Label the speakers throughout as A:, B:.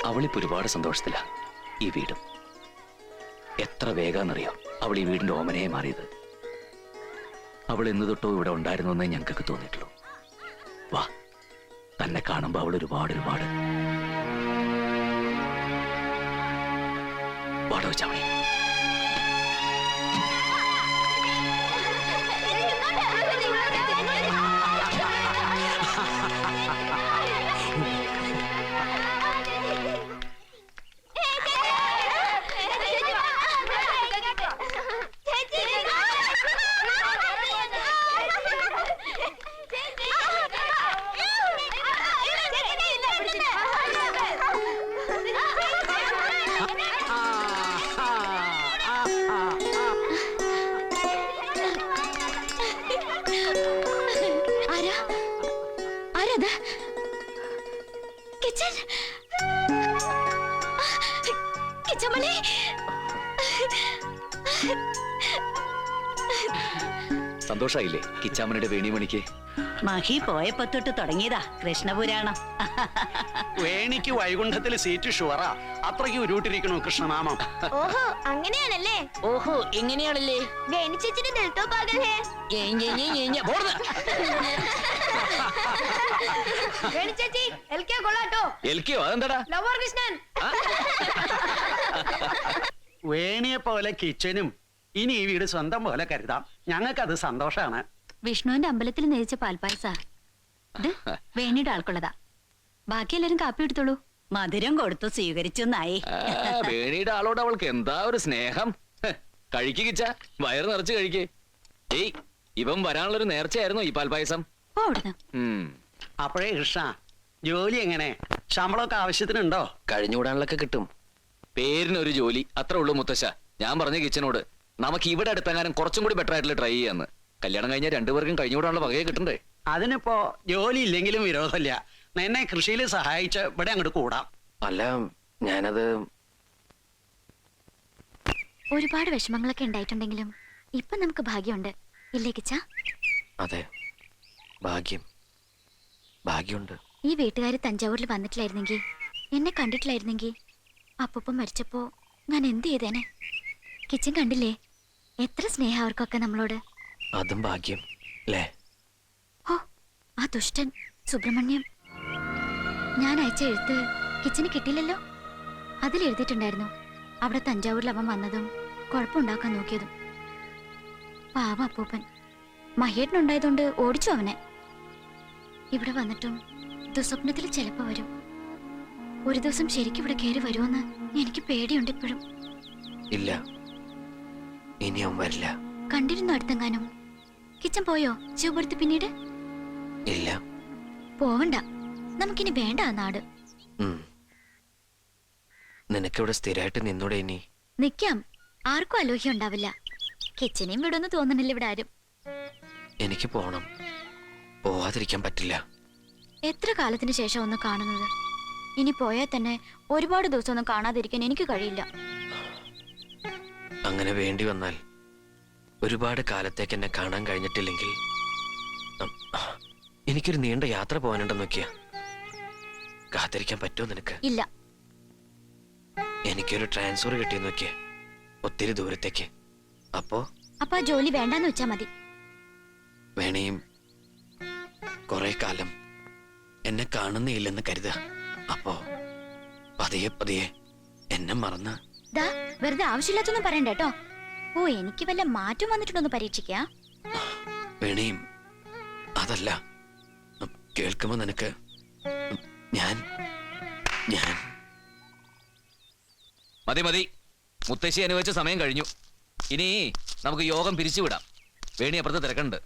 A: അവളിപ്പോ ഒരുപാട് സന്തോഷത്തില. ഈ വീടും എത്ര വേഗാന്നറിയോ അവൾ ഈ വീടിന്റെ ഓമനയെ മാറിയത്. അവൾ എന്ന് തൊട്ടോ ഇവിടെ ഉണ്ടായിരുന്നു എന്നേ ഞങ്ങൾക്ക് തോന്നിയിട്ടുള്ളൂ. വാ, തന്നെ കാണുമ്പോ അവൾ ഒരുപാട് വാടോ ചാവണി. സന്തോഷായില്ലേ കിച്ചാമ്മയുടെ വേണിമണിക്ക്?
B: മഹി പോയപ്പോ തൊട്ട് തുടങ്ങിയതാ കൃഷ്ണപുരാണം.
C: വേണിക്ക് വൈകുണ്ഠത്തിൽ സീറ്റ് ഷുവറാ. അത്രയ്ക്ക് ഉരുട്ടിരിക്കണു കൃഷ്ണനാമം.
D: ഓഹോ അങ്ങനെയാണല്ലേ?
E: ഓഹോ എങ്ങനെയാണല്ലേ?
D: വേണി ചേച്ചിന്റെ ദിൽ തോ പാഗൽ ഹേ. വേണി ചേച്ചി എൽകെ കൊള്ളാട്ടോ.
A: എൽകെയോ? അതെന്താടാ?
D: ലവർ കൃഷ്ണൻ.
C: വേണിയെ പോലെ കിച്ചനും ഇനി ഈ വീട് സ്വന്തം പോലെ കരുതാം. ഞങ്ങൾക്കത് സന്തോഷാണ്.
F: വിഷ്ണുവിന്റെ അമ്പലത്തിൽ നേരിച്ച പാൽപ്പായസ വേണിയുടെ ആൾക്കുള്ളതാ. ബാക്കി എല്ലാരും കാപ്പി എടുത്തോളൂ.
B: മധുരം കൊടുത്തു സ്വീകരിച്ചെന്നായി.
A: വേണിയുടെ ആളോട് അവൾക്ക് എന്താ ഒരു സ്നേഹം. കഴിക്ക് കിച്ച, വയറ് നിറച്ച് കഴിക്ക്. ഏയ്, ഇവൻ വരാനുള്ളൊരു നേർച്ചയായിരുന്നു ഈ പാൽപ്പായസം.
C: അപ്പോഴേ കൃഷ്ണ, ജോലി എങ്ങനെ? ശമ്പളമൊക്കെ ആവശ്യത്തിനുണ്ടോ?
A: കഴിഞ്ഞുകൂടാനുള്ളൊക്കെ കിട്ടും. പേരിനൊരു ജോലി അത്ര ഉള്ളൂ മുത്തശ്ശ. ഞാൻ പറഞ്ഞ കിച്ചനോട് നമുക്ക് ഇവിടെ അടുത്തെങ്ങാനും കുറച്ചും കൂടി ബെറ്റർ ആയിട്ടുള്ള ട്രൈ ചെയ്യാന്ന്. കല്യാണം കഴിഞ്ഞാൽ രണ്ടുപേർക്കും കഴിഞ്ഞുകൂടാനുള്ള വകയെ കിട്ടണ്ടേ?
C: അതിനിപ്പോ ജോലി ഇല്ലെങ്കിലും വിരോധമില്ല. എന്നെ കൃഷിയിൽ സഹായിച്ച് ഇവിടെ അങ്ങോട്ട് കൂടാം.
A: അല്ല, ഞാനത്
F: ഒരുപാട് വിഷമങ്ങളൊക്കെ ഉണ്ടായിട്ടുണ്ടെങ്കിലും ഇപ്പൊ നമുക്ക് ഭാഗ്യമുണ്ട്, ഇല്ലേ കിച്ച?
A: അതെ, ഭാഗ്യമുണ്ട്.
F: ഈ വീട്ടുകാര് തഞ്ചാവൂരിൽ വന്നിട്ടില്ലായിരുന്നെങ്കിൽ, എന്നെ കണ്ടിട്ടില്ലായിരുന്നെങ്കിൽ, അപ്പൂപ്പ മരിച്ചപ്പോ ഞാൻ എന്ത് ചെയ്തേനെ? കിച്ചൻ കണ്ടില്ലേ എത്ര സ്നേഹം അവർക്കൊക്കെ നമ്മളോട്.
A: അതും ഭാഗ്യം അല്ലേ?
F: ഓ, ആ ദുഷ്ടൻ സുബ്രഹ്മണ്യം. ഞാൻ അയച്ച എഴുത്ത് കിച്ചന് കിട്ടിയില്ലല്ലോ. അതിലെഴുതിയിട്ടുണ്ടായിരുന്നു അവിടെ തഞ്ചാവൂരിൽ അവൻ വന്നതും കുഴപ്പമുണ്ടാക്കാൻ നോക്കിയതും. പാവ അപ്പൂപ്പൻ. മഹേട്ടനുണ്ടായതുകൊണ്ട് ഓടിച്ചു അവനെ. ഇവിടെ വന്നിട്ടും ദുസ്വപ്നത്തിൽ ചിലപ്പോ വരും. ഒരു ദിവസം ശരിക്കും ഇവിടെ കയറി വരുമെന്ന് എനിക്ക് പേടിയുണ്ട് ഇപ്പോഴും.
A: ഇല്ല, ഇനിയും വരില്ല.
F: കണ്ടിരുന്നു അടുത്തെങ്ങാനും? കിച്ചൻ പോയോ ശിവപുരത്ത് പിന്നീട്?
A: ഇല്ല,
F: പോവണ്ട. നമുക്കിനി വേണ്ട ആ നാട്.
A: നിനക്കിവിടെ സ്ഥിരമായിട്ട് നിന്നൂടെ? ഇനി
F: നിക്കാം, ആർക്കും അലോഹ്യം ഉണ്ടാവില്ല. കിച്ചനെയും വിടുന്നു തോന്നണില്ല ഇവിടെ ആരും.
A: എനിക്ക് പോണം, പോവാതിരിക്കാൻ പറ്റില്ല.
F: എത്ര കാലത്തിന് ശേഷം ഒന്ന് കാണുന്നത്. ഇനി പോയാൽ തന്നെ ഒരുപാട് ദിവസം ഒന്നും കാണാതിരിക്കാൻ എനിക്ക് കഴിയില്ല.
A: അങ്ങനെ വേണ്ടി വന്നാൽ ഒരുപാട് കാലത്തേക്ക് എന്നെ കാണാൻ കഴിഞ്ഞിട്ടില്ലെങ്കിൽ എനിക്കൊരു നീണ്ട യാത്ര പോകാനുണ്ടെന്ന് നോക്കിയാ കാത്തിരിക്കാൻ പറ്റുമോ നിനക്ക്?
F: ഇല്ല.
A: എനിക്കൊരു ട്രാൻസ്ഫർ കിട്ടിയെന്ന് നോക്കിയേ, ഒത്തിരി ദൂരത്തേക്ക്. അപ്പോ
F: ആ ജോലി വേണ്ടാന്ന് വെച്ചാ മതി.
A: വേണേയും കുറെ കാലം എന്നെ കാണുന്നേയില്ലെന്ന് കരുതുക. അപ്പോ പതിയെ എന്നെ മറന്ന്
F: വെറുതെ ആവശ്യമില്ലാത്തൊന്നും പറയണ്ട കേട്ടോ. ഓ, എനിക്ക് വല്ല മാറ്റം വന്നിട്ടുണ്ടോന്ന് പരീക്ഷിക്കാ.
A: വേണേയും അതല്ല, കേൾക്കുമ്പോ നിനക്ക് ഞാൻ മതി മുത്തശ്ശി അനുവദിച്ച സമയം കഴിഞ്ഞു. ഇനി നമുക്ക് യോഗം പിരിച്ചുവിടാം. വേണി അപ്പുറത്ത് തിരക്കുണ്ട്.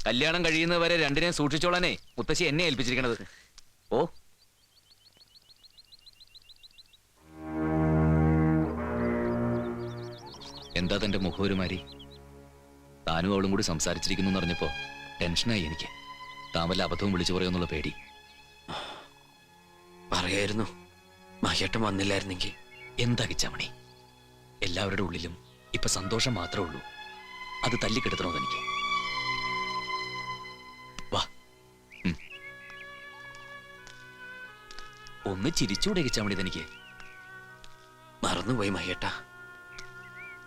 A: കല്യാണം കഴിയുന്നവരെ രണ്ടിനെയും സൂക്ഷിച്ചോളാനേ മുത്തശ്ശി എന്നെ ഏൽപ്പിച്ചിരിക്കണത്. ഓ, എന്താ തന്റെ മുഖപെരുമാരി? താനും അവളും കൂടി സംസാരിച്ചിരിക്കുന്നു എന്നറിഞ്ഞപ്പോ ടെൻഷനായി എനിക്ക്. താൻ വല്ല അബദ്ധവും വിളിച്ചു പറയുമെന്നുള്ള പേടി. പറയായിരുന്നു, മഹേട്ടൻ വന്നില്ലായിരുന്നെങ്കിൽ. എന്താ കിച്ചാമണി, എല്ലാവരുടെ ഉള്ളിലും ഇപ്പൊ സന്തോഷം മാത്രമേ ഉള്ളൂ. അത് തല്ലിക്കെടുത്തണോ എനിക്ക്? വാ. ഒന്ന് ചിരിച്ചുകൂടെ കിച്ചാമണി തനിക്ക്?
E: മറന്നുപോയി മഹേട്ട.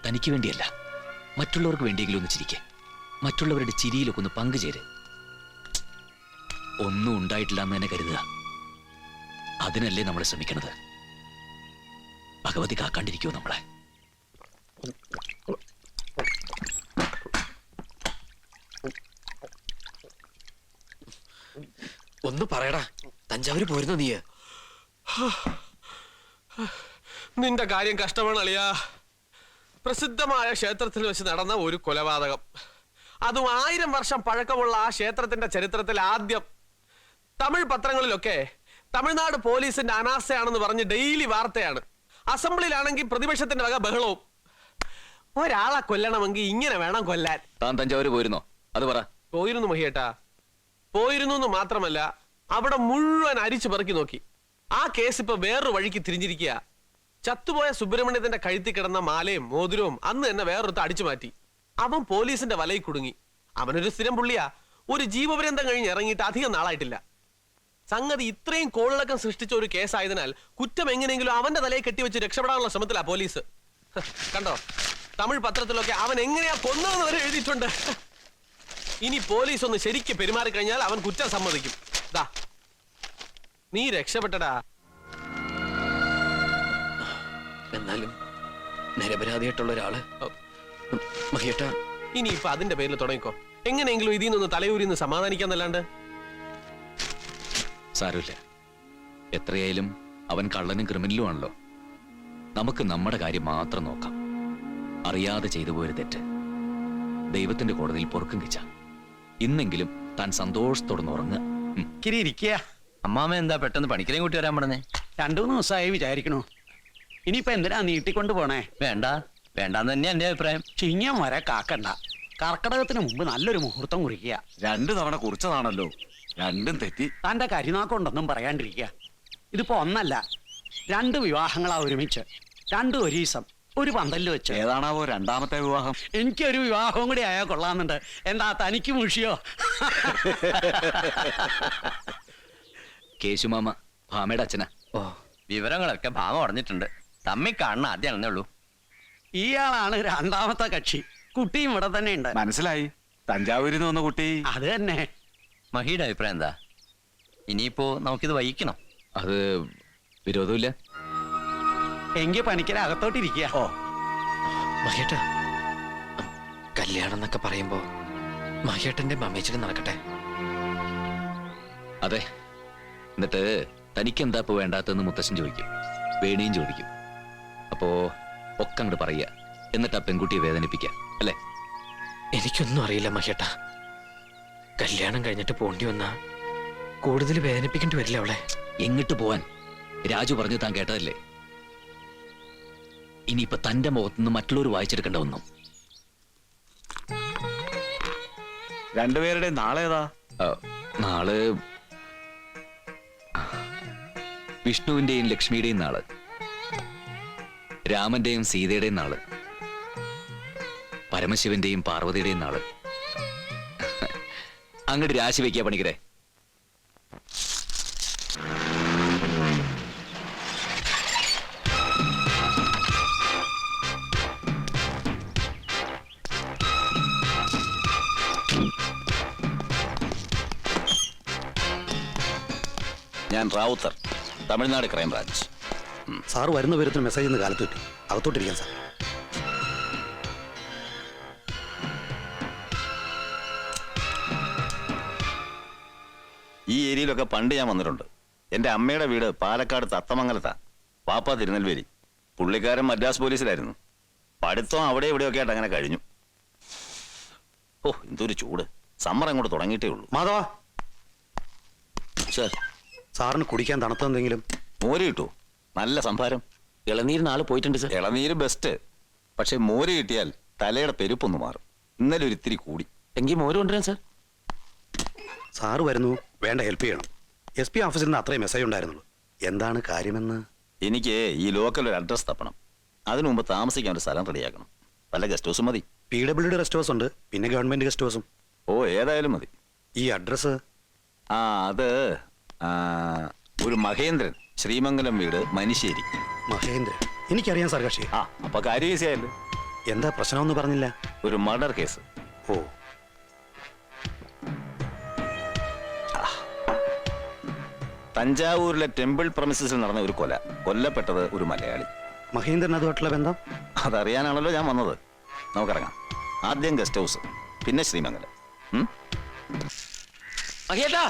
A: തനിക്ക് വേണ്ടിയല്ല, മറ്റുള്ളവർക്ക് വേണ്ടിയെങ്കിലും ഒന്ന് ചിരിക്കേ. മറ്റുള്ളവരുടെ ചിരിയിലൊക്കെ ഒന്ന് പങ്കുചേര്. ഒന്നും ഉണ്ടായിട്ടില്ല എന്ന് തന്നെ കരുതുക. അതിനല്ലേ നമ്മൾ ശ്രമിക്കണത്. ഭഗവതി കാക്കാണ്ടിരിക്കുമോ നമ്മളെ?
E: ഒന്ന് പറയടാ, തഞ്ചാവൂര് പോരുന്നോ നീ?
G: നിന്റെ കാര്യം കഷ്ടമാണ് അളിയാ. പ്രസിദ്ധമായ ക്ഷേത്രത്തിൽ വെച്ച് നടന്ന ഒരു കൊലപാതകം, അതും 1000 വർഷം പഴക്കമുള്ള ആ ക്ഷേത്രത്തിന്റെ ചരിത്രത്തിൽ ആദ്യം. തമിഴ് പത്രങ്ങളിലൊക്കെ തമിഴ്നാട് പോലീസിന്റെ അനാസ്ഥയാണെന്ന് പറഞ്ഞ് ഡെയിലി വാർത്തയാണ്. അസംബ്ലിയിലാണെങ്കിൽ പ്രതിപക്ഷത്തിന്റെ വക ബഹളവും. ഒരാളെ കൊല്ലണമെങ്കിൽ ഇങ്ങനെ വേണം കൊല്ലാൻ.
A: താൻ തഞ്ചാവൂര് പോയിരുന്നോ? അത് പറ.
G: പോയിരുന്നു മഹിയേട്ടാ, പോയിരുന്നു എന്ന് മാത്രമല്ല, അവിടെ മുഴുവൻ അരിച്ചു പെറുക്കി നോക്കി. ആ കേസ് ഇപ്പൊ വേറൊരു വഴിക്ക് തിരിഞ്ഞിരിക്കുക. ചത്തുപോയ സുബ്രഹ്മണ്യത്തിന്റെ കഴുത്തി കിടന്ന മാലയും മോതിരവും അന്ന് തന്നെ വേറൊരുത്ത് അടിച്ചു മാറ്റി. അവൻ പോലീസിന്റെ വലയിൽ കുടുങ്ങി. അവനൊരു സ്ഥിരം പുള്ളിയാ. ഒരു ജീവപര്യന്തം കഴിഞ്ഞ് ഇറങ്ങിയിട്ട് അധികം നാളായിട്ടില്ല. സംഗതി ഇത്രയും കോളിളക്കം സൃഷ്ടിച്ച ഒരു കേസായതിനാൽ കുറ്റം എങ്ങനെയെങ്കിലും അവന്റെ തലയിൽ കെട്ടിവെച്ച് രക്ഷപ്പെടാനുള്ള ശ്രമത്തിലാ പോലീസ്. കണ്ടോ, തമിഴ് പത്രത്തിലൊക്കെ അവൻ എങ്ങനെയാ കൊന്നതെന്ന് വരെ എഴുതിയിട്ടുണ്ട്. ഇനി പോലീസ് ഒന്ന് ശരിക്ക് പെരുമാറി കഴിഞ്ഞാൽ അവൻ കുറ്റം സമ്മതിക്കും. ദാ, നീ രക്ഷപ്പെട്ടടാ.
E: എന്നാലും നിരപരാധിയായിട്ടുള്ള ഒരാള് മഹേട്ട.
G: ഇനി ഇപ്പൊ അതിന്റെ പേരിൽ തുടങ്ങിക്കോ. എങ്ങനെയെങ്കിലും ഇതിൽ നിന്ന് തലയൂരിന്ന് സമാധാനിക്കാന്നല്ലാണ്ട്.
A: സാരമില്ല, എത്രയായാലും അവൻ കള്ളനും ക്രിമിനലും ആണല്ലോ. നമുക്ക് നമ്മുടെ കാര്യം മാത്രം നോക്കാം. അറിയാതെ ചെയ്തു പോയൊരു തെറ്റ് ദൈവത്തിന്റെ കോടതിയിൽ പൊറുക്കും കിച്ച. ഇന്നെങ്കിലും താൻ സന്തോഷത്തോടെ ഉറങ്ങുക.
C: കിരി ഇരിക്കുക.
E: അമ്മാമ എന്താ പെട്ടെന്ന് പണിക്കരെയും കൂട്ടി വരാൻ പറഞ്ഞേ?
C: 2-3 ദിവസമായി വിചാരിക്കണു. ഇനിയിപ്പൊ എന്തിനാ നീട്ടിക്കൊണ്ട് പോണേ?
E: വേണ്ട, വേണ്ടാന്ന് തന്നെയാ എന്റെ അഭിപ്രായം.
C: ചിങ്ങം വരെ കാക്കണ്ട. കർക്കടകത്തിന് മുമ്പ് നല്ലൊരു മുഹൂർത്തം കുറിക്കുക.
H: 2 തവണ കുറിച്ചതാണല്ലോ, രണ്ടും തെറ്റി.
C: തന്റെ കരിനാക്കൊണ്ടൊന്നും പറയാണ്ടിരിക്കുക. ഇതിപ്പോ ഒന്നല്ല, 2 വിവാഹങ്ങളാ ഒരുമിച്ച്. 2 ഒരു ദിവസം ഒരു പന്തലിൽ വെച്ച്.
H: ഏതാണാവോ രണ്ടാമത്തെ വിവാഹം?
C: എനിക്കൊരു വിവാഹവും കൂടി ആയാൽ കൊള്ളാന്നുണ്ട്. എന്താ തനിക്ക് മുഷിയോ?
A: കേശുമാമ ഭാമയുടെ അച്ഛനാ.
E: ഓ, വിവരങ്ങളൊക്കെ ഭാമ പറഞ്ഞിട്ടുണ്ട്. തമ്മി കാണുന്ന ആദ്യമാണെന്നേ ഉള്ളൂ.
C: ഇയാളാണ് 2ാമത്തെ കക്ഷി. കുട്ടിയും ഇവിടെ തന്നെ ഉണ്ട്.
H: മനസ്സിലായി, തഞ്ചാവൂരിൽ നിന്ന് വന്ന കുട്ടി.
C: അത് തന്നെ.
E: മഹിയുടെ അഭിപ്രായം എന്താ? ഇനിയിപ്പോ നമുക്കിത് വഹിക്കണം.
A: അത് വിരോധമില്ല.
C: എങ്കിൽ പണിക്കര അകത്തോട്ടിരിക്കുക.
E: ഓ മഹേട്ട, കല്യാണം എന്നൊക്കെ പറയുമ്പോ മഹേട്ടന്റെ മമ്മേച്ചിന് നടക്കട്ടെ.
A: അതെ. എന്നിട്ട് തനിക്കെന്താ ഇപ്പൊ വേണ്ടാത്തെന്ന് മുത്തശ്ശൻ ചോദിക്കും, വേണിയും ചോദിക്കും. അപ്പോ ഒക്കെ അങ്ങോട്ട് പറയുക. എന്നിട്ട് ആ പെൺകുട്ടിയെ വേദനിപ്പിക്കുക, അല്ലേ?
E: എനിക്കൊന്നും അറിയില്ല മഹേട്ട. കല്യാണം കഴിഞ്ഞിട്ട് പോണ്ടി വന്നാ കൂടുതൽ വേദനിപ്പിക്കേണ്ടി വരില്ല അവളെ.
A: എങ്ങിട്ട് പോവാൻ? രാജു പറഞ്ഞു താൻ കേട്ടതല്ലേ. ഇനിയിപ്പൊ തന്റെ മുഖത്തുനിന്ന് മറ്റുള്ളവർ വായിച്ചെടുക്കേണ്ട ഒന്നും.
H: രണ്ടുപേരുടെ നാളേതാ?
A: നാള് വിഷ്ണുവിന്റെയും ലക്ഷ്മിയുടെയും നാള്, രാമന്റെയും സീതയുടെയും നാള്, പരമശിവന്റെയും പാർവതിയുടെയും നാള്. അങ്ങോട്ട് രാശി വെക്കുക പണിക്കരെ.
H: ഞാൻ റാവുത്തർ, തമിഴ്നാട് ക്രൈംബ്രാഞ്ച്.
C: സാറ് വരുന്ന വിവരത്തിന് മെസ്സേജ് ഇന്ന് കാലത്ത് കിട്ടി. അകത്തോട്ടിരിക്കാൻ സാർ.
H: ഈ ഏരിയയിലൊക്കെ പണ്ട് ഞാൻ വന്നിട്ടുണ്ട്. എന്റെ അമ്മയുടെ വീട് പാലക്കാട് തത്തമംഗലത്താ. പാപ്പ തിരുനെൽവേലി. പുള്ളിക്കാരൻ മദ്രാസ് പോലീസിലായിരുന്നു. പഠിത്തം അവിടെ ഇവിടെയൊക്കെ ആയിട്ട് അങ്ങനെ കഴിഞ്ഞു. ഓ, എന്തൊരു ചൂട്! സമ്മർ അങ്ങോട്ട് തുടങ്ങിയിട്ടേ ഉള്ളൂ.
C: മാധവ,
H: സർ,
C: സാറിന് കുടിക്കാൻ തണുത്തെന്തെങ്കിലും?
H: മോര് കിട്ടുമോ? നല്ല സംഭാരം.
E: ഇളനീര് നാളെ പോയിട്ടുണ്ട് സർ.
H: ഇളനീര് ബെസ്റ്റ്. പക്ഷെ മോര് കിട്ടിയാൽ തലയുടെ പെരുപ്പൊന്ന് മാറും. ഇന്നലെ ഒരു ഇത്തിരി കൂടി.
E: എങ്കിൽ മോര് കൊണ്ടുവരാൻ സർ.
C: സാറ് വരുന്നു, വേണ്ട ഹെൽപ്പ് ചെയ്യണം. SP ഓഫീസിൽ നിന്ന് അത്രയും മെസ്സേജ് ഉണ്ടായിരുന്നുള്ളൂ. എന്താണ് കാര്യമെന്ന്?
H: എനിക്ക് ഈ ലോക്കൽ ഒരു അഡ്രസ് തപ്പണം. അതിനു മുമ്പ് താമസിക്കാൻ ഒരു സ്ഥലം റെഡിയാക്കണം. വല്ല ഗസ്റ്റ് ഹൗസും മതി.
C: PWD റെസ്റ്റ് ഹൗസ് ഉണ്ട്, പിന്നെ ഗവൺമെന്റ് ഗസ്റ്റ് ഹൗസും.
H: ഓ, ഏതായാലും മതി.
C: ഈ അഡ്രസ്?
H: അത് ഒരു മഹേന്ദ്രൻ, ശ്രീമംഗലം വീട്, മനിശ്ശേരി.
C: മഹേന്ദ്രൻ എനിക്കറിയാം സാർ കക്ഷി.
H: ആ, അപ്പൊ കാര്യം ഈസി ആയല്ലോ.
C: എന്താ പ്രശ്നമൊന്നും പറഞ്ഞില്ല.
H: ഒരു മർഡർ കേസ്.
C: ഓ,
H: തഞ്ചാവൂരിലെ ടെമ്പിൾ പ്രമിസസിൽ നടന്ന ഒരു കൊല. കൊല്ലപ്പെട്ടത് ഒരു മലയാളി.
C: മഹേന്ദ്രൻ അതുമായിട്ടുള്ള ബന്ധം?
H: അതറിയാനാണല്ലോ ഞാൻ വന്നത്. നമുക്കിറങ്ങാം. ആദ്യം ഗസ്റ്റ് ഹൗസ്, പിന്നെ ശ്രീമംഗലം.
E: മഹേട്ടാ,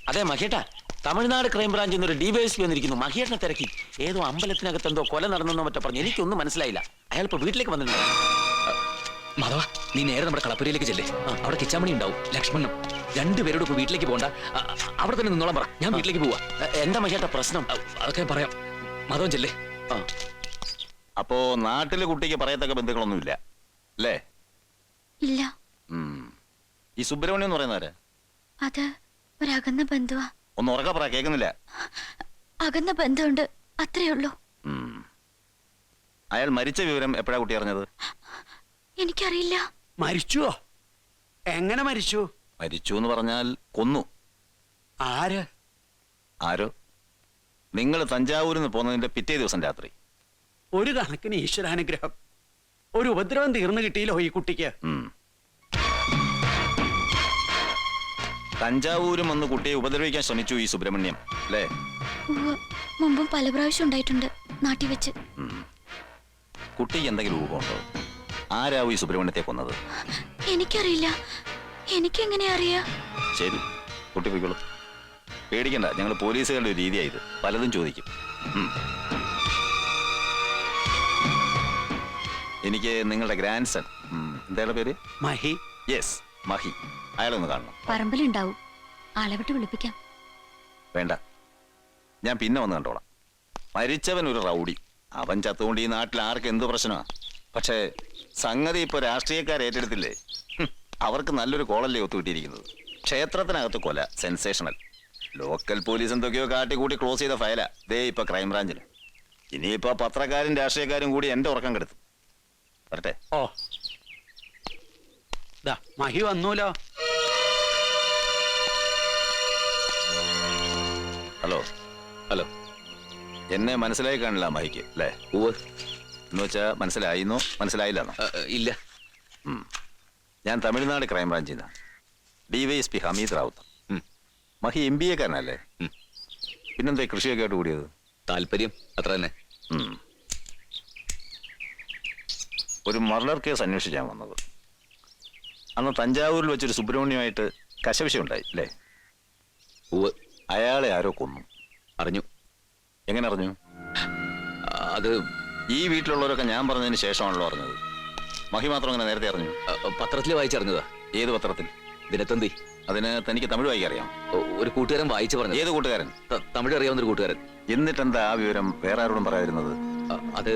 E: അതെ മഹേട്ടാ, തമിഴ്നാട് ക്രൈംബ്രാഞ്ചിൽ നിന്ന് ഒരു ഡിവൈഎസ്പി വന്നിരിക്കുന്നു. മഹേട്ടനെ തിരക്കി. ഏതോ അമ്പലത്തിനകത്ത് എന്തോ കൊല നടന്നെന്നോ മറ്റോ പറഞ്ഞു. എനിക്കൊന്നും മനസ്സിലായില്ല. അയാൾ ഇപ്പൊ വീട്ടിലേക്ക് വന്നിട്ടുണ്ട്.
A: മാധവ, നീ നേരെ നമ്മുടെ കളപ്പുരയിലേക്ക് ചെല്ലേ. അവിടെ കിച്ചാമണി ഉണ്ടാവും, ലക്ഷ്മണനും. രണ്ടുപേരോട് ഇപ്പൊ വീട്ടിലേക്ക് പോകണ്ട, അവിടെ തന്നെ നിന്നോളം പറ. ഞാൻ വീട്ടിലേക്ക് പോവാ.
E: എന്താ മഹേട്ടാ പ്രശ്നം?
A: അതൊക്കെ പറയാം. മാധവൻ ചെല്ലേ.
H: അപ്പോ നാട്ടിലെ കുട്ടിക്ക് പറയത്തക്ക ബന്ധുക്കളൊന്നുമില്ല അല്ലേ?
F: ഇല്ല,
H: ഈ സുബ്രഹ്മണ്യം എന്ന് പറയുന്നവരെ?
F: അത് ഒരകന്ന ബന്ധുവാ.
H: ഒന്ന് ഉറക്കെ പറ, കേൾക്കുന്നില്ല.
F: അകന്ന ബന്ധമുണ്ട്, അത്രേ ഉള്ളൂ.
H: അയാൾ മരിച്ച വിവരം എപ്പോഴാ കുട്ടി അറിഞ്ഞത്?
F: എനിക്കറിയില്ല.
C: മരിച്ചുവോ? എങ്ങനെ മരിച്ചു?
H: മരിച്ചു എന്ന് പറഞ്ഞാൽ കൊന്നു.
C: ആര്?
H: ആരോ? നിങ്ങൾ തഞ്ചാവൂരിൽ നിന്ന് പോകുന്നതിന്റെ പിറ്റേ ദിവസം രാത്രി.
C: ഒരു കണക്കിന് ഈശ്വരാനുഗ്രഹം. ഒരു ഉപദ്രവം തീർന്നു കിട്ടിയില്ലോ ഈ കുട്ടിക്ക്.
H: തഞ്ചാവൂരും വന്ന് കുട്ടിയെ ഉപദ്രവിക്കാൻ ശ്രമിച്ചു ഈ സുബ്രഹ്മണ്യം അല്ലേ?
F: ഉവ്വ്, മുമ്പും പല പ്രാവശ്യം ഉണ്ടായിട്ടുണ്ട് നാട്ടിൽ വെച്ച്.
H: കുട്ടിക്ക് എന്തെങ്കിലും ഊഹമുണ്ടോ? ആരാവും ഈ സുബ്രഹ്മണ്യത്തെ കൊന്നത്?
F: എനിക്കറിയില്ല. എനിക്കെങ്ങനെ അറിയാ?
H: ശരി, കുട്ടി പോയിക്കോളൂ. പേടിക്കണ്ട, ഞങ്ങൾ പോലീസുകളുടെ ഒരു രീതിയായത്. പലതും ചോദിക്കും. എനിക്ക് നിങ്ങളുടെ ഗ്രാൻഡ് സൺ, എന്തായാലും പേര്?
C: മഹി.
H: യെസ്, മഹി. അയാളൊന്ന് കാണണം.
F: പറമ്പിലുണ്ടാവും, ആളെ വിട്ട് വിളിപ്പിക്കാം.
H: വേണ്ട, ഞാൻ പിന്നെ വന്ന് കണ്ടോളാം. മരിച്ചവൻ ഒരു റൗഡി. അവൻ ചത്തുകൊണ്ട് ഈ നാട്ടിൽ ആർക്ക് എന്ത് പ്രശ്നമാ? പക്ഷേ സംഗതി ഇപ്പൊ രാഷ്ട്രീയക്കാർ ഏറ്റെടുത്തില്ലേ? അവർക്ക് നല്ലൊരു കോളല്ലേ ഒത്തുകിട്ടിയിരിക്കുന്നത്. ക്ഷേത്രത്തിനകത്ത് കൊല, സെൻസേഷണൽ. ലോക്കൽ പോലീസ് എന്തൊക്കെയോ കാട്ടിക്കൂട്ടി ക്ലോസ് ചെയ്ത ഫയലാ ദേ ഇപ്പൊ ക്രൈംബ്രാഞ്ചിന്. ഇനിയിപ്പോ പത്രക്കാരും രാഷ്ട്രീയക്കാരും കൂടി എന്റെ ഉറക്കം കെടുത്തു. വരട്ടെ.
C: ഓ, ദാ മഹി വന്നൂലോ.
H: ഹലോ.
A: ഹലോ.
H: എന്നെ മനസ്സിലായി കാണില്ല മഹിക്ക് അല്ലേ? എന്ന് വെച്ചാ മനസ്സിലായിന്നോ മനസ്സിലായില്ലെന്നോ?
A: ഇല്ല.
H: ഞാൻ തമിഴ്നാട് ക്രൈംബ്രാഞ്ചിൽ നിന്നാണ്. ഡിവൈഎസ്പി ഹമീദ് റാവുത്ത്. മഹി MBA കാരനല്ലേ? പിന്നെന്താ കൃഷിയൊക്കെ ആയിട്ട് കൂടിയത്?
A: താല്പര്യം അത്ര തന്നെ.
H: ഒരു മർഡർ കേസ് അന്വേഷിക്കാൻ വന്നത്. അന്ന് തഞ്ചാവൂരിൽ വെച്ചൊരു സുബ്രഹ്മണ്യമായിട്ട് കശവിശ ഉണ്ടായി അല്ലേ? അയാളെ ആരോ കൊന്നു.
A: അറിഞ്ഞു.
H: എങ്ങനെ അറിഞ്ഞു?
A: അത്
H: ഈ വീട്ടിലുള്ളവരൊക്കെ ഞാൻ പറഞ്ഞതിന് ശേഷമാണല്ലോ അറിഞ്ഞത്. മഹി മാത്രം അങ്ങനെ നേരത്തെ അറിഞ്ഞു?
A: പത്രത്തിൽ വായിച്ചറിഞ്ഞതാ.
H: ഏത് പത്രത്തിൽ?
A: ദിനത്തന്തി.
H: അതിന് തനിക്ക് തമിഴ് വായിക്കാൻ അറിയാം?
A: ഒരു കൂട്ടുകാരൻ വായിച്ചു പറഞ്ഞു.
H: ഏത് കൂട്ടുകാരൻ?
A: തമിഴ് അറിയാവുന്ന ഒരു കൂട്ടുകാരൻ.
H: എന്നിട്ടെന്താ ആ വിവരം വേറെ ആരോടും പറയാതിരുന്നത്?
A: അത്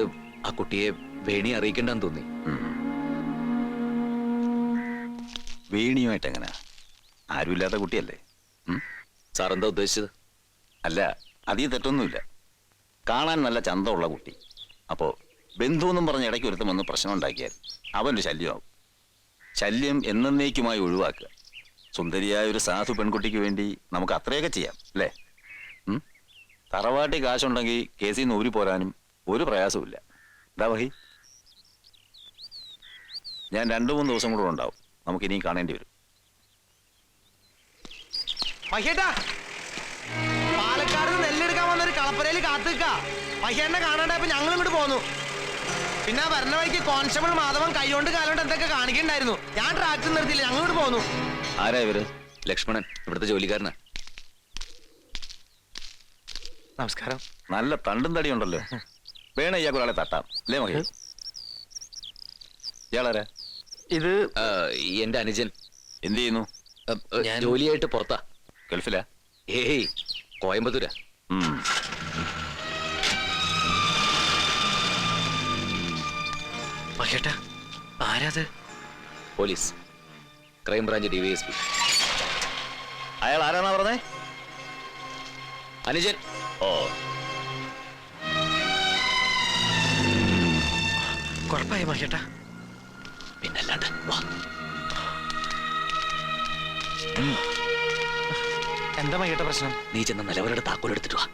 A: ആ കുട്ടിയെ വേണി അറിയിക്കണ്ടെന്ന് തോന്നി.
H: വേണിയുമായിട്ട് എങ്ങനെ? ആരുമില്ലാത്ത കുട്ടിയല്ലേ?
A: സാർ എന്താ ഉദ്ദേശിച്ചത്?
H: അല്ല, അതീ തെറ്റൊന്നുമില്ല. കാണാൻ നല്ല ചന്തമുള്ള കുട്ടി. അപ്പോ ബന്ധു എന്നും പറഞ്ഞ് ഇടയ്ക്ക് ഒരുത്തം വന്ന് പ്രശ്നം ഉണ്ടാക്കിയാൽ അവനൊരു ശല്യമാവും. ശല്യം എന്നേക്കുമായി ഒഴിവാക്കുക. സുന്ദരിയായ ഒരു സാധു പെൺകുട്ടിക്ക് വേണ്ടി നമുക്ക് അത്രയൊക്കെ ചെയ്യാം അല്ലേ? തറവാട്ടി കാശുണ്ടെങ്കിൽ കേസിൽ നിന്ന് ഊരി പോരാനും ഒരു പ്രയാസമില്ല. എന്താ വഹി? ഞാൻ 2-3 ദിവസം കൂടെ ഉണ്ടാവും. നമുക്ക് ഇനിയും കാണേണ്ടി വരും.
I: മഹേട്ടാ, പാലക്കാട് നെല്ലെടുക്കാൻ വന്നൊരു കളപ്പരയിൽ കാത്തുക്ക. മഹേട്ടനെ കാണാണ്ടായപ്പോ ഞങ്ങൾ ഇങ്ങോട്ട് പോന്നു. പിന്നെ വരണ വഴിക്ക് കോൺസ്റ്റബിൾ മാധവൻ കൈകൊണ്ട് കാലോണ്ട് എന്തൊക്കെ കാണിക്കണ്ടായിരുന്നു. ഞാൻ ട്രാക്ടർ നിർത്തിയില്ല, ഞങ്ങൾ ഇങ്ങോട്ട് പോന്നു.
H: ആരാ ഇവര്?
A: ലക്ഷ്മണൻ, ഇവിടുത്തെ ജോലിക്കാരനാ.
E: നമസ്കാരം.
H: നല്ല തണ്ടും തടിയുണ്ടല്ലോ. വേണ ഇയാൾക്ക് ഒരാളെ തട്ടാം അല്ലേ മഹി? ഇയാളാരാ?
E: ഇത്
A: എന്റെ അനുജൻ.
H: എന്ത് ചെയ്യുന്നു?
A: ജോലിയായിട്ട് പുറത്താ.
H: ഗൾഫിലാ?
A: ഏയ്, കോയമ്പത്തൂരാ.
E: മഹേട്ടാ, ആരാത്?
A: Police, crime branch DYSP.
H: അയാൾ ആരാന്നാ പറഞ്ഞേ?
A: അനുജൻ.
H: ഓ,
E: കുഴപ്പമായി മഹേട്ടാ?
A: പിന്നല്ലാണ്ട് വാ.
I: എന്താ മയ്യേട്ട പ്രശ്നം?
A: നീ ചെന്ന നിലവരുടെ താക്കോലെടുത്തിട്ട് വാ.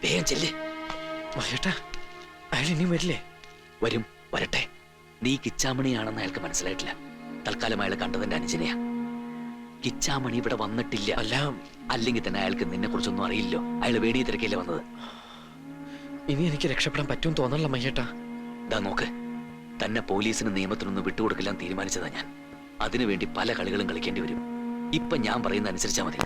A: വേഗം ചെല്ല്.
I: മയ്യേട്ട അയാൾ ഇനിയും വരില്ലേ?
A: വരും, വരട്ടെ. നീ കിച്ചാമണിയാണെന്ന് അയാൾക്ക് മനസ്സിലായിട്ടില്ല. തൽക്കാലം അയാൾ കണ്ടതിന്റെ അനുജനെയാ. കിച്ചാമണി ഇവിടെ വന്നിട്ടില്ല.
I: അല്ല,
A: അല്ലെങ്കിൽ തന്നെ അയാൾക്ക് നിന്നെ കുറിച്ചൊന്നും അറിയില്ലോ. അയാൾ വേടിയ തിരക്കല്ലേ വന്നത്.
I: ഇനി എനിക്ക് രക്ഷപ്പെടാൻ പറ്റുമെന്ന് തോന്നല്ല മയ്യേട്ട.
A: ദാ നോക്ക്, തന്നെ പോലീസിന് നിയമത്തിനൊന്നും വിട്ടുകൊടുക്കില്ലാൻ തീരുമാനിച്ചതാ ഞാൻ. അതിനുവേണ്ടി പല കളികളും കളിക്കേണ്ടി വരും. ഇപ്പൊ ഞാൻ പറയുന്ന അനുസരിച്ചാ മതി.